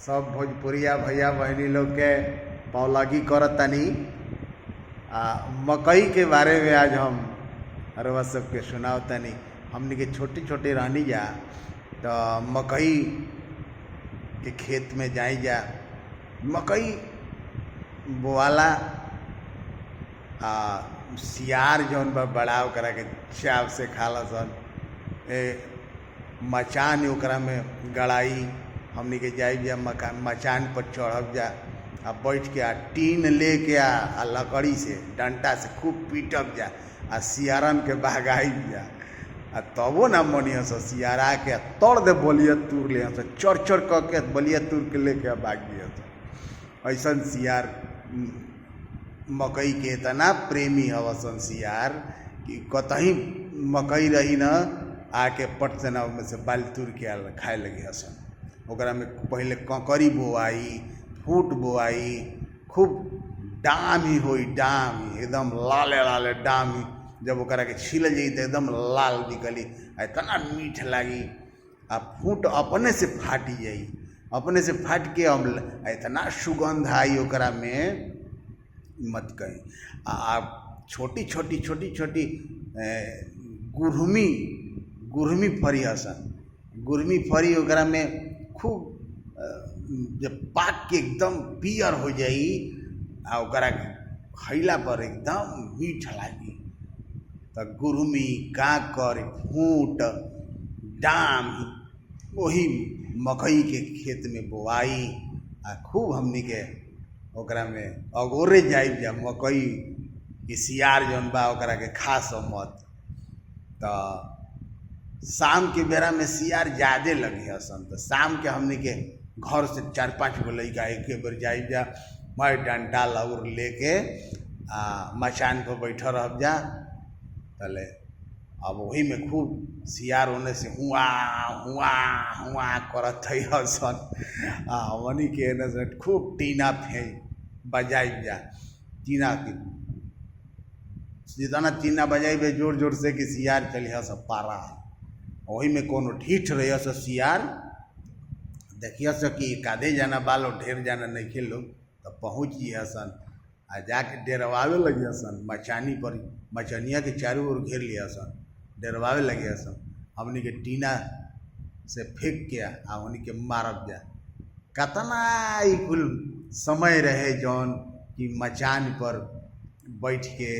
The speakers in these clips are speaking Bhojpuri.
सब भोजपुरिया भैया बहनी लोग के पौलगी करत तनी मकई के बारे में आज हम अरवा सबके सुनाव तनी। हमने के छोटी छोटी रहनी जा तो मकई के खेत में जाई जा, मकई बोआला सियार जौन बड़ाव करा के चाव से खाला सन मचान ओकरा में गड़ाई। हमनी के जाई जा मचान पर चढ़ब जा आ बैठ के टीन लेके आ लकड़ी से डंटा से खूब पीटब जा आ सियारन के बहगाई जा आ तबो ना मनिया से सियारा के तोड़ दे बलिया तूर ले चढ़ चढ़ क के बलिया तूर के लेके भाग दिया। ऐसा सियार मकई के इतना प्रेमी हवसन सियार कि कतही मकई रही न आके पट से ना में से बाल तूर के खाए लगे हसन। ओकरा में पहले ककड़ी बोआई, फूट बोआई, खूब डामी होई, डामी एकदम लाले लाले डामी। जब ओकरा के छील जाई तो एकदम लाल निकली, इतना मीठ लगी। आ फूट अपने से फाटी जाई, अपने से फाट के हम इतना सुगंध आई ओकरा में मत कहीं। आ छोटी छोटी छोटी छोटी गुरमी फरी हसन। गुरमी फरी ओकरा में खूब जब पाक के एकदम पियर हो जाई आ ओकरा खैला पर एकदम मीठ लागी। तो गुरमी, काकर, फूट, डाम वही मकई के खेत में बोआई आ खूब हमनी के ओकरा में अगोरे जाई जा मकई के सियार जौन बा ओकरा के खास मत। तो शाम के बेरा में सियार ज़्यादा लगी हसन। तो शाम के हमनी के घर से 4-5 गो लड़का एक बेर जाई जा, मैं डंटा लौर लेके मचान पर बैठ रह जा। तले अब वही में खूब सियार होने से हुआ हुआ हुआ करत हसन। हमनी के न से खूब टीना बजाई जा। टीना की जितना टीना बजाई जोर जोर से कि सियार चली हस पारा। वही में कोनो ढीठ रही हस सियार, देखिए से कि कादे जाना बालो ढेर जाना नहीं खेलो तो पहुँच गई हसन आ जाके डेरवावे लगी हसन। मचानी पर मचनिया के चारों ओर घेर लिया हसन, डेरवावे लगे हसन। हमनी के टीना से फेंक के आ उन्हीं के मारब जा। कतना ही कुल समय रहे जौन कि मचान पर बैठ के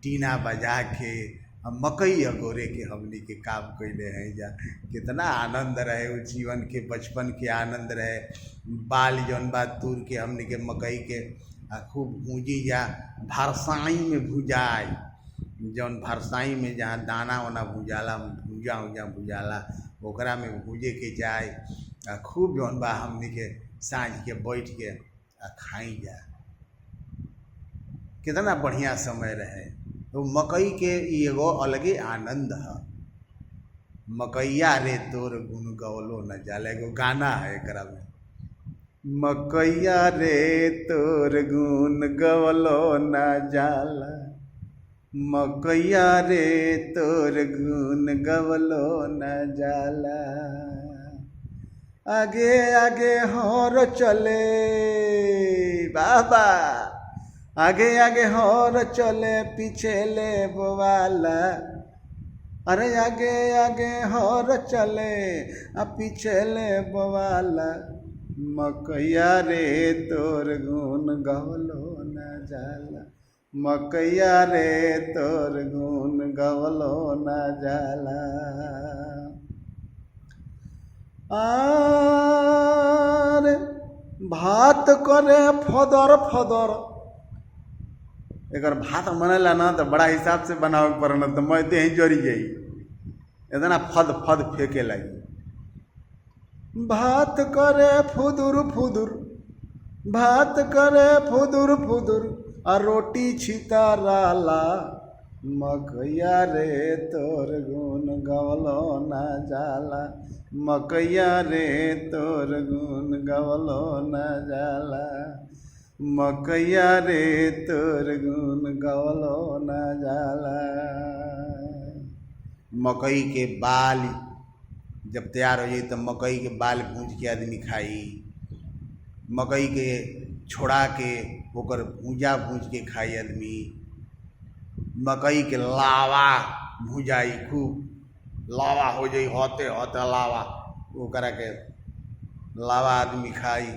टीना बजा के मकई अगोरे के हमनी के काम कैले हैं जा। कितना आनंद रहे वो जीवन के, बचपन के आनंद रहे। बाल जौन बात तूर के हमनी के मकई के खूब भूजी जा, भरसाई में भुजाई। जौन भरसाई में जहाँ दाना वाना भुजाला, भुजाला ओकरा में भूजे के जाए खूब जौन बा हमनी के साँझ के बैठ के खाई जा। कितना बढ़िया समय रहे। तो मकई के एगो अलगे आनंद है। मकैया रे तोर गुन गवलो न जाला, एगो गाना है एकरा में। मकैया रे तोर गुन गवलो न जाला, मकैया रे तोर गुन गवलो न जाला। आगे आगे हर चले बाबा, आगे आगे हर चले पीछे ले बोवाला। अरे आगे आगे हर चले पीछे ले बोवाला। मकैया रे तोर गुन गवलो न जाला, मकैया रे तोर गुन गवलो न जाला। आरे भात करे फदर फदर। एकर भात बनेला ना तो बड़ा हिसाब से बनावे पड़ना, तो मैं तो यहीं जरी जाई इतना फद फद फेंके लगी। भात करे फुदुर फुदुर, भात करे फुदुर फुदुर आ रोटी छिताराला। मकैया रे तोर गुन गवलो न जाला, मकैया रे तोर गुन गवलो न जाला। मकैया रे तोर गुन गवलो न जाला। मकई के बाल जब तैयार हो जाए तो मकई के बाल भूज के आदमी खाई। मकई के छोड़ा के ओकर भूजा भूज के खाई आदमी, मकई के लावा भुजाई, खूब लावा हो जाई, होते होते लावा, ओकरा के लावा आदमी खाई।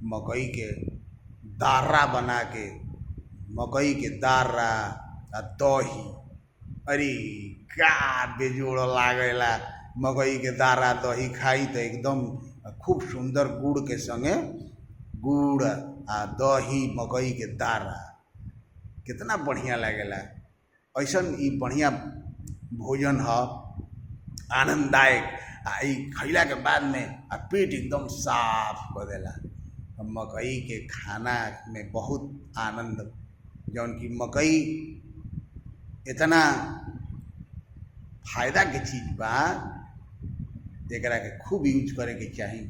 मकई के दार्रा बना के, मकई के दार्रा आ दही, अरे का बेजोड़ लागेला। मकई के दार्रा दही खाई तो एकदम खूब सुंदर गुड़ के संगे, गुड़ आ दही मकई के दार्रा कितना बढ़िया लागेला। ऐसन ई बढ़िया भोजन ह, आनंददायक। आ ई खैला के बाद में आ पेट एकदम साफ कर देला। मकई के खाना में बहुत आनंद, जौन कि मकई इतना फायदा के चीज़ बा, एकरा के खूब यूज करे के चाही।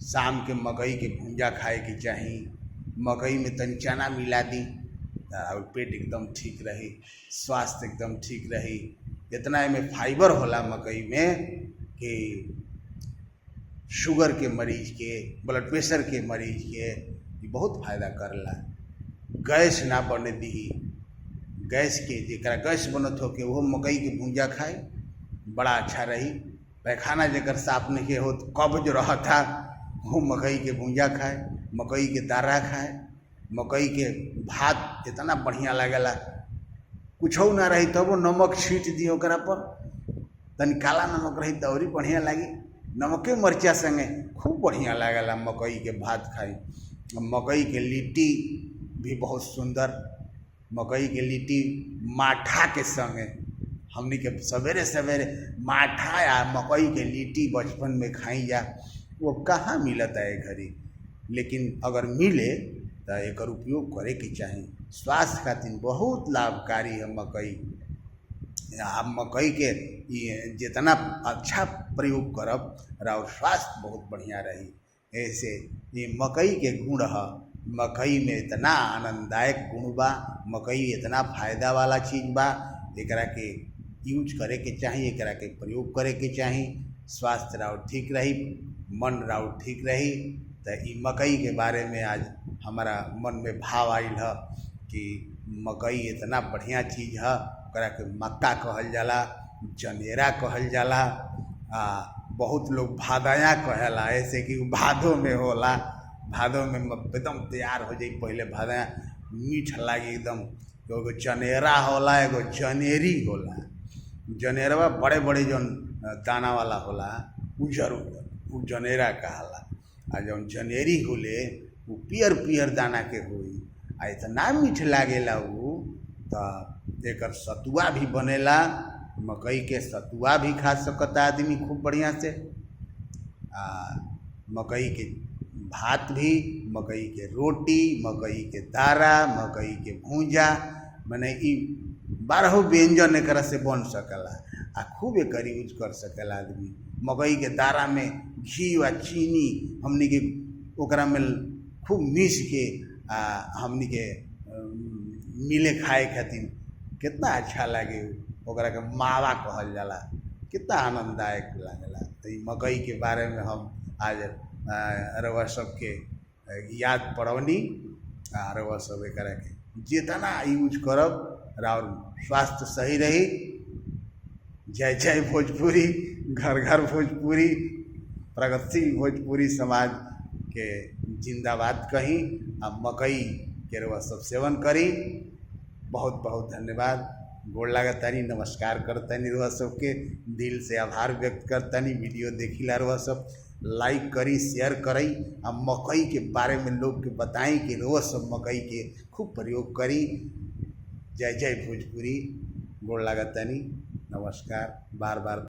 शाम के मकई के भूंजा खाए के चाही, मकई में तनी चना मिला दी और पेट एकदम ठीक रही, स्वास्थ्य एकदम ठीक रही। इतना में फाइबर होला मकई में कि शुगर के मरीज के, ब्लड प्रेशर के मरीज के ये बहुत फायदा करला। गैस ना बने दी, गैस के जेकरा गैस बनत हो के वो मकई के भूंजा खाए, बड़ा अच्छा रही। पैखाना जेकर साफ नहीं हो, कब्ज रहा था, वो मकई के भूंजा खाए, मकई के दार्रा खाए, मकई के भात इतना बढ़िया लगेला। कुछ ना रही तब वो नमक छीट दी ओकरा पर, तनी काला नमक रही तो और बढ़िया लगी। नमके मरचा संगे खूब बढ़िया लगेला मकई के भात खाई। मकई के लिट्टी भी बहुत सुंदर, मकई के लिट्टी माठा के संगे, हमनी के सवेरे सवेरे माठा या मकई के लिट्टी बचपन में खाई जा, वो कहाँ मिलता है घरी, लेकिन अगर मिले तो एक उपयोग करे के चाही। स्वास्थ्य खातिर बहुत लाभकारी है मकई। आप मकई के जितना अच्छा प्रयोग करब और स्वास्थ्य बहुत बढ़िया रही। ऐसे ये मकई के गुण है, मकई में इतना आनंददायक गुण बा, मकई इतना फायदा वाला चीज़ बा, एकरा के यूज करे के चाही, एकरा के प्रयोग करे के चाही। स्वास्थ्य राउर ठीक रही, मन राउर ठीक रही। तो ई मकई के बारे में आज हमारा मन में भाव आइल है कि मकई इतना बढ़िया चीज़ है, ओकरा के मक्का कहल जाला, जनेरा कहल जाला, बहुत लोग भादया कहेला, ऐसे कि भादों में होला। भादों में एकदम तैयार हो जाई, पहले भादया मीठ लागी एकदम। तो एगो जनेरा होला, एगो जनेरी होला। जनेरवा बड़े बड़े जौन दाना वाला होला, उजर उजर, उ जनेरा कहाला। आ जौन जनेरी होले वो पियर पियर दाना के होई, आ इतना मीठ लागेला उ। तो एकर सतुआ भी बनेला, मकई के सतुआ भी खा सकता आदमी खूब बढ़िया से। मकई के भात भी, मकई के रोटी, मकई के दार्रा, मकई के भूंजा, माने ई 12 व्यंजन एक से बन सकेला आ खूब एकर यूज कर सकेला आदमी। मकई के दार्रा में घी व चीनी हमनी के ओकरा में खूब मिस के हमनी के मिले खाए खातिर कितना अच्छा लागे। ओकरा के मावा कहल जाला, कितना आनंददायक लागेला। तो ई मकई के बारे में हम आज रउआ सबके याद पड़ौनी। रउआ सब एकरा के जितना यूज करब और स्वास्थ्य सही रही। जय जय भोजपुरी, घर घर भोजपुरी, प्रगतिशील भोजपुरी समाज के जिंदाबाद कहीं। अब मकई के रउआ सब सेवन करी। बहुत बहुत धन्यवाद, गोड़ लागतानी, नमस्कार करतानी, रउआ सबके दिल से आभार व्यक्त करतानी। वीडियो देखिला रउआ सब लाइक करी, शेयर करी, आ मकई के बारे में लोग के बताई कि रउआ सब मकई के खूब प्रयोग करी। जय जय भोजपुरी, गोड़ लागतानी, नमस्कार, बार बार